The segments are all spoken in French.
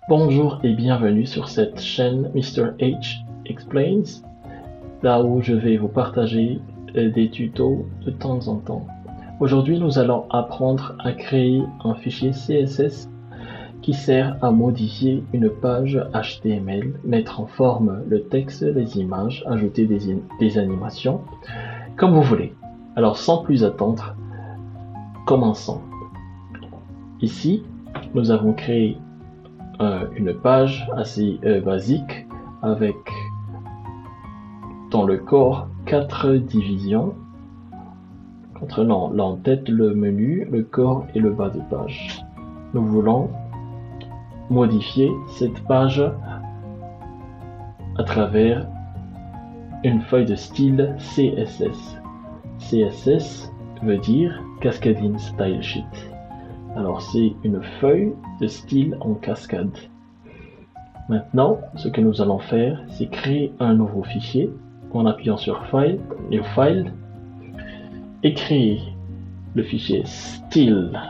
Bonjour et bienvenue sur cette chaîne Mr. H Explains, là où je vais vous partager des tutos de temps en temps. Aujourd'hui, nous allons apprendre à créer un fichier CSS qui sert à modifier une page HTML, mettre en forme le texte, les images, ajouter des animations, comme vous voulez. Alors, sans plus attendre, commençons. Ici, nous avons créé une page assez basique avec dans le corps 4 divisions contenant l'entête, le menu, le corps et le bas de page. Nous voulons modifier cette page à travers une feuille de style CSS. CSS veut dire Cascading Style Sheet. Alors c'est une feuille de style en cascade. Maintenant, ce que nous allons faire, c'est créer un nouveau fichier en appuyant sur File, New File, et créer le fichier style.css,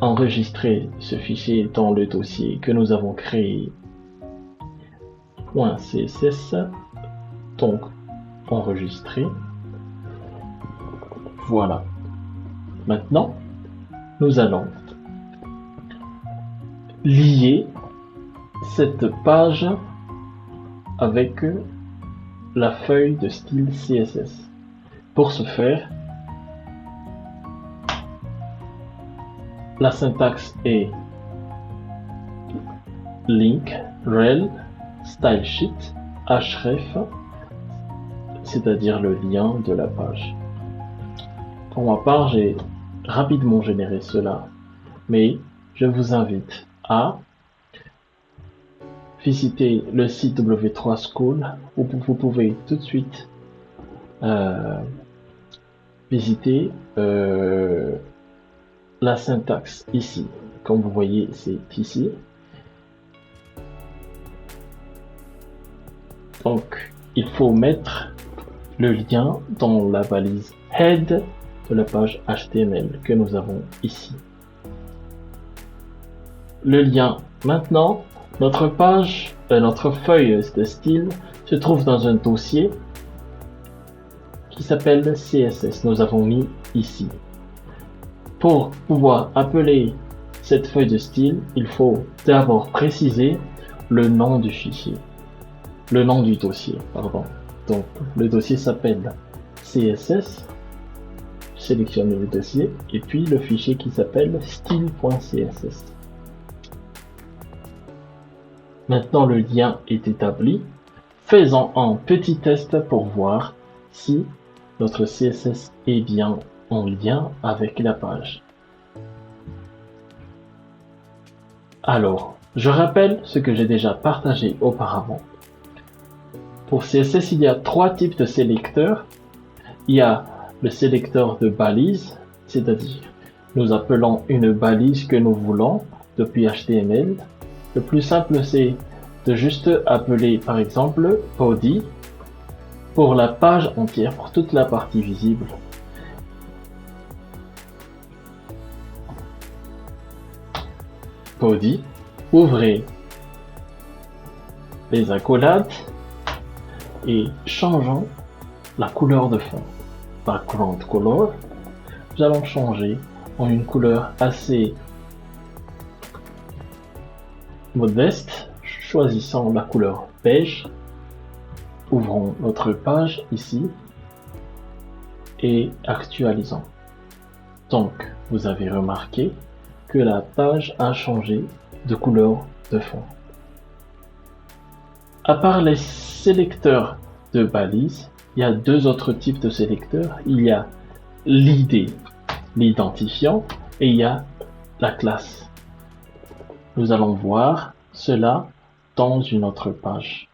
enregistrer ce fichier dans le dossier que nous avons créé .css, donc enregistrer. Voilà. Maintenant, nous allons lier cette page avec la feuille de style CSS. Pour ce faire, la syntaxe est link rel style sheet href, c'est-à-dire le lien de la page. Pour ma part, j'ai rapidement généré cela, mais je vous invite à visiter le site W3 School où vous pouvez tout de suite visiter la syntaxe ici. Comme vous voyez, c'est ici. Donc, il faut mettre le lien dans la balise head de la page HTML que nous avons ici. Le lien. Maintenant, notre page, notre feuille de style se trouve dans un dossier qui s'appelle CSS. Nous avons mis ici. Pour pouvoir appeler cette feuille de style, il faut d'abord préciser le nom du fichier, le nom du dossier, pardon. Donc, le dossier s'appelle CSS. Sélectionnez le dossier et puis le fichier qui s'appelle style.css. Maintenant le lien est établi. Faisons un petit test pour voir si notre CSS est bien en lien avec la page. Alors, je rappelle ce que j'ai déjà partagé auparavant. Pour CSS, il y a 3 types de sélecteurs. Il y a le sélecteur de balise, c'est-à-dire nous appelons une balise que nous voulons depuis HTML. Le plus simple, c'est de juste appeler par exemple body pour la page entière, pour toute la partie visible. Body, ouvrez les accolades et changeons la couleur de fond. Background color, nous allons changer en une couleur assez modeste, choisissant la couleur beige. Ouvrons notre page ici et actualisons. Donc, vous avez remarqué que la page a changé de couleur de fond. À part les sélecteurs de balises, il y a 2 autres types de sélecteurs. Il y a l'ID, l'identifiant, et il y a la classe. Nous allons voir cela dans une autre page.